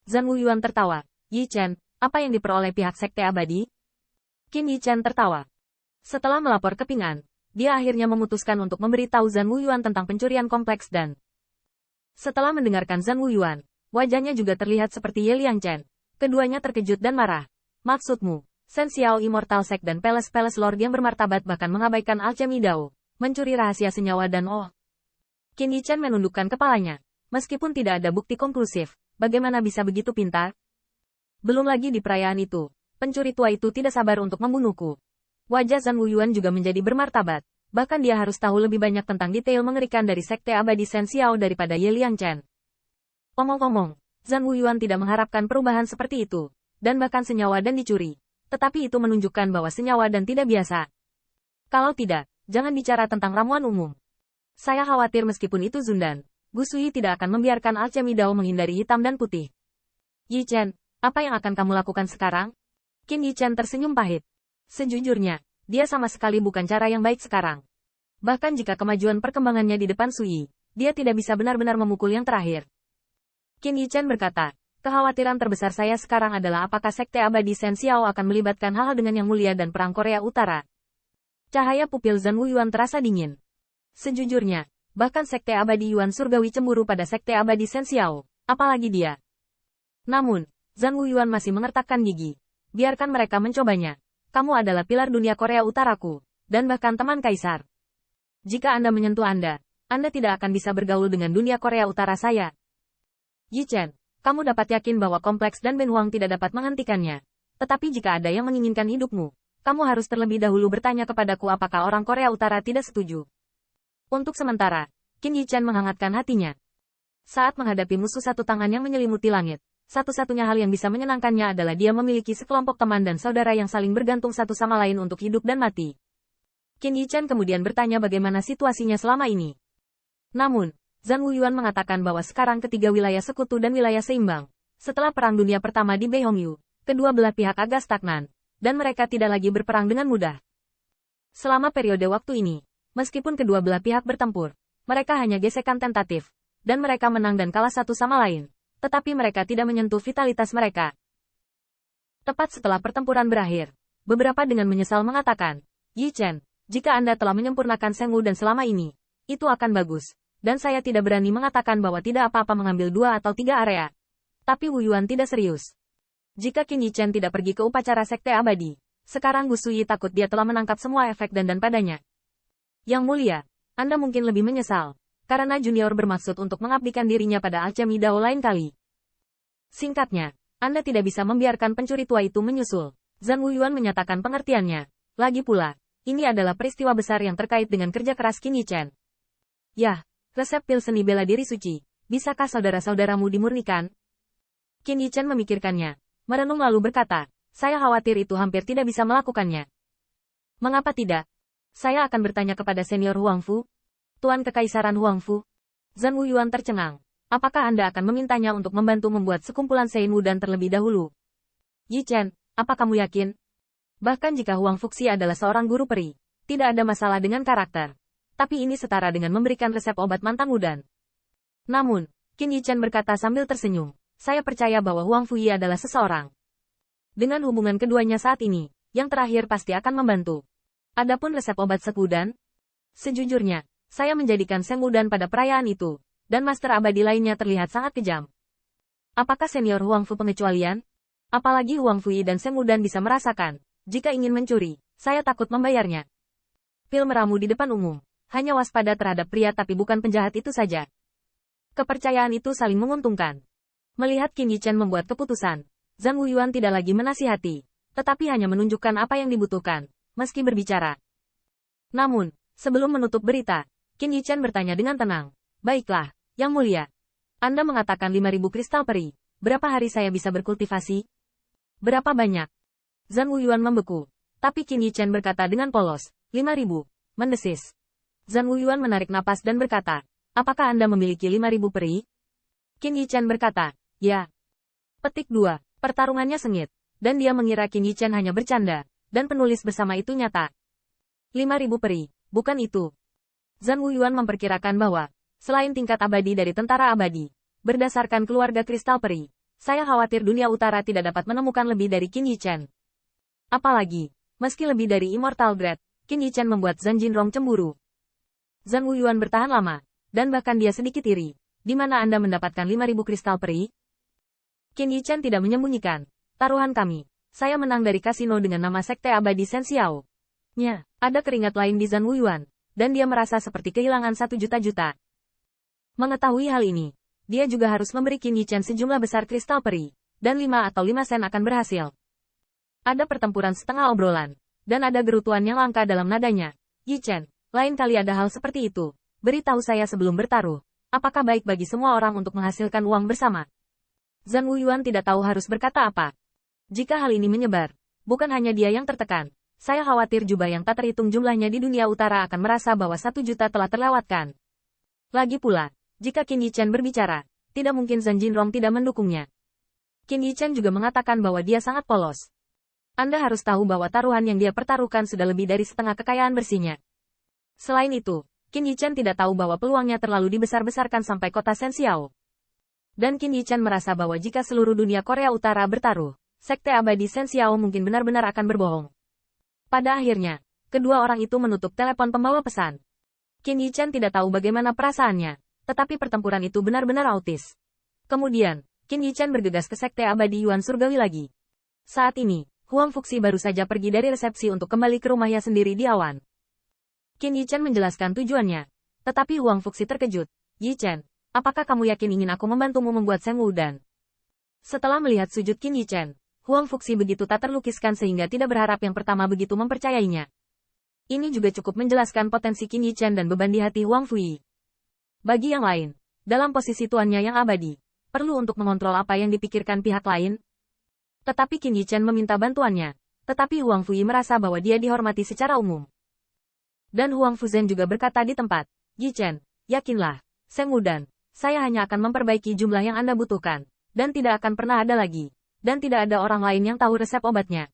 Zhan Wuyuan tertawa. Yi Chen, apa yang diperoleh pihak Sekte Abadi? Qin Yi Chen tertawa. Setelah melapor ke Ping An, dia akhirnya memutuskan untuk memberitahu Zhan Wuyuan tentang pencurian kompleks dan setelah mendengarkan Zhan Wuyuan, wajahnya juga terlihat seperti Ye Liang Chen. Keduanya terkejut dan marah. Maksudmu, Shen Xiao Immortal Sect dan Palace Lord yang bermartabat bahkan mengabaikan Alchemy Dao, mencuri rahasia senyawa dan Qin Yi Chen menundukkan kepalanya. Meskipun tidak ada bukti konklusif, bagaimana bisa begitu pintar? Belum lagi di perayaan itu, pencuri tua itu tidak sabar untuk membunuhku. Wajah Zhan Wuyuan juga menjadi bermartabat. Bahkan dia harus tahu lebih banyak tentang detail mengerikan dari Sekte Abadi Shen Xiao daripada Ye Liang Chen. Omong-omong, Zhan Wuyuan tidak mengharapkan perubahan seperti itu, dan bahkan senyawa dan dicuri. Tetapi itu menunjukkan bahwa senyawa dan tidak biasa. Kalau tidak, jangan bicara tentang ramuan umum. Saya khawatir meskipun itu Zundan, Gu Sui tidak akan membiarkan Alchemy Dao menghindari hitam dan putih. Yi Chen, apa yang akan kamu lakukan sekarang? Qin Yi Chen tersenyum pahit. Sejujurnya, dia sama sekali bukan cara yang baik sekarang. Bahkan jika kemajuan perkembangannya di depan Sui, dia tidak bisa benar-benar memukul yang terakhir. Qin Yi Chen berkata, kekhawatiran terbesar saya sekarang adalah apakah Sekte Abadi Shen Xiao akan melibatkan hal-hal dengan Yang Mulia dan Perang Korea Utara. Cahaya pupil Zhan Wuyuan terasa dingin. Sejujurnya, bahkan Sekte Abadi Yuan Surgawi cemburu pada Sekte Abadi Shen Xiao, apalagi dia. Namun, Zhan Wuyuan masih mengertakkan gigi. Biarkan mereka mencobanya. Kamu adalah pilar dunia Korea Utaraku, dan bahkan teman kaisar. Jika Anda menyentuh Anda tidak akan bisa bergaul dengan dunia Korea Utara saya. Yi Chen, kamu dapat yakin bahwa kompleks dan Ben Huang tidak dapat menghentikannya. Tetapi jika ada yang menginginkan hidupmu, kamu harus terlebih dahulu bertanya kepadaku apakah orang Korea Utara tidak setuju. Untuk sementara, Qin Yi Chen menghangatkan hatinya. Saat menghadapi musuh satu tangan yang menyelimuti langit, satu-satunya hal yang bisa menyenangkannya adalah dia memiliki sekelompok teman dan saudara yang saling bergantung satu sama lain untuk hidup dan mati. Qin Yi Chen kemudian bertanya bagaimana situasinya selama ini. Namun, Zhan Wuyuan mengatakan bahwa sekarang ketiga wilayah sekutu dan wilayah seimbang. Setelah Perang Dunia Pertama di Beihongyu, kedua belah pihak agak stagnan, dan mereka tidak lagi berperang dengan mudah. Selama periode waktu ini, meskipun kedua belah pihak bertempur, mereka hanya gesekan tentatif, dan mereka menang dan kalah satu sama lain. Tetapi mereka tidak menyentuh vitalitas mereka. Tepat setelah pertempuran berakhir, beberapa dengan menyesal mengatakan, Yi Chen, jika Anda telah menyempurnakan Sheng Wu dan selama ini, itu akan bagus, dan saya tidak berani mengatakan bahwa tidak apa-apa mengambil 2 atau 3 area. Tapi Wuyuan tidak serius. Jika Qin Yi Chen tidak pergi ke upacara Sekte Abadi, sekarang Gu Sui takut dia telah menangkap semua efek dan padanya. Yang mulia, Anda mungkin lebih menyesal. Karena junior bermaksud untuk mengabdikan dirinya pada Alchemy Dao lain kali. Singkatnya, Anda tidak bisa membiarkan pencuri tua itu menyusul. Zhan Wuyuan menyatakan pengertiannya. Lagi pula, ini adalah peristiwa besar yang terkait dengan kerja keras Qin Yi Chen. Yah, resep pil seni bela diri suci. Bisakah saudara-saudaramu dimurnikan? Qin Yi Chen memikirkannya. Merenung lalu berkata, saya khawatir itu hampir tidak bisa melakukannya. Mengapa tidak? Saya akan bertanya kepada senior Huang Fu. Tuan Kekaisaran Huang Fu. Zhan Wuyuan tercengang. Apakah Anda akan memintanya untuk membantu membuat sekumpulan Shen Wudan terlebih dahulu? Yi Chen, apa kamu yakin? Bahkan jika Huang Fuxi adalah seorang guru peri, tidak ada masalah dengan karakter. Tapi ini setara dengan memberikan resep obat mantan Wudan. Namun, Qin Yi Chen berkata sambil tersenyum, saya percaya bahwa Huang Fuyi adalah seseorang. Dengan hubungan keduanya saat ini, yang terakhir pasti akan membantu. Adapun resep obat Wudan, sejujurnya, saya menjadikan Sheng Wudan pada perayaan itu, dan master abadi lainnya terlihat sangat kejam. Apakah senior Huang Fu pengecualian? Apalagi Huang Fuyi dan Sheng Wudan bisa merasakan, jika ingin mencuri, saya takut membayarnya. Pil meramu di depan umum, hanya waspada terhadap pria tapi bukan penjahat itu saja. Kepercayaan itu saling menguntungkan. Melihat Qin Yi Chen membuat keputusan, Zhan Wuyuan tidak lagi menasihati, tetapi hanya menunjukkan apa yang dibutuhkan, meski berbicara. Namun, sebelum menutup berita, Qin Yi Chen bertanya dengan tenang. Baiklah, Yang Mulia. Anda mengatakan 5.000 kristal peri. Berapa hari saya bisa berkultivasi? Berapa banyak? Zhan Wuyuan membeku. Tapi Qin Yi Chen berkata dengan polos. 5.000. Mendesis. Zhan Wuyuan menarik napas dan berkata. Apakah Anda memiliki 5.000 peri? Qin Yi Chen berkata. Ya. Petik 2. Pertarungannya sengit. Dan dia mengira Qin Yi Chen hanya bercanda. Dan penulis bersama itu nyata. 5.000 peri. Bukan itu. Zhan Wuyuan memperkirakan bahwa, selain tingkat abadi dari tentara abadi, berdasarkan keluarga kristal peri, saya khawatir dunia utara tidak dapat menemukan lebih dari Qin Yichen. Apalagi, meski lebih dari Immortal Grade, Qin Yichen membuat Zhang Jinrong cemburu. Zhang Wuyuan bertahan lama, dan bahkan dia sedikit iri. Di mana Anda mendapatkan 5.000 kristal peri? Qin Yichen tidak menyembunyikan. Taruhan kami. Saya menang dari kasino dengan nama Sekte Abadi Shen Xiao. Nya, ada keringat lain di Zhang Wuyuan, dan dia merasa seperti kehilangan 1 juta-juta. Mengetahui hal ini, dia juga harus memberi Qin Yichen sejumlah besar kristal peri, dan 5 atau 5 sen akan berhasil. Ada pertempuran setengah obrolan, dan ada gerutuan yang langka dalam nadanya. Yichen, lain kali ada hal seperti itu. Beritahu saya sebelum bertaruh, apakah baik bagi semua orang untuk menghasilkan uang bersama? Zhang Wuyuan tidak tahu harus berkata apa. Jika hal ini menyebar, bukan hanya dia yang tertekan. Saya khawatir jubah yang tak terhitung jumlahnya di dunia utara akan merasa bahwa 1 juta telah terlewatkan. Lagi pula, jika Qin Yichen berbicara, tidak mungkin Zhang Jinrong tidak mendukungnya. Qin Yichen juga mengatakan bahwa dia sangat polos. Anda harus tahu bahwa taruhan yang dia pertaruhkan sudah lebih dari setengah kekayaan bersihnya. Selain itu, Qin Yichen tidak tahu bahwa peluangnya terlalu dibesar-besarkan sampai kota Shen Xiao. Dan Qin Yichen merasa bahwa jika seluruh dunia Korea Utara bertaruh, Sekte Abadi Shen Xiao mungkin benar-benar akan berbohong. Pada akhirnya, kedua orang itu menutup telepon pembawa pesan. Qin Yichen tidak tahu bagaimana perasaannya, tetapi pertempuran itu benar-benar autis. Kemudian, Qin Yichen bergegas ke Sekte Abadi Yuan Surgawi lagi. Saat ini, Huang Fuxi baru saja pergi dari resepsi untuk kembali ke rumahnya sendiri di awan. Qin Yichen menjelaskan tujuannya, tetapi Huang Fuxi terkejut. Yichen, apakah kamu yakin ingin aku membantumu membuat Seng Wudan? Setelah melihat sujud Qin Yichen, Huang Fuxi begitu tak terlukiskan sehingga tidak berharap yang pertama begitu mempercayainya. Ini juga cukup menjelaskan potensi Qin Yichen dan beban di hati Huang Fui. Bagi yang lain, dalam posisi tuannya yang abadi, perlu untuk mengontrol apa yang dipikirkan pihak lain. Tetapi Qin Yichen meminta bantuannya, tetapi Huang Fui merasa bahwa dia dihormati secara umum. Dan Huang Fuzen juga berkata di tempat, Yichen, yakinlah, Seng Wudan, saya hanya akan memperbaiki jumlah yang Anda butuhkan, dan tidak akan pernah ada lagi, dan tidak ada orang lain yang tahu resep obatnya.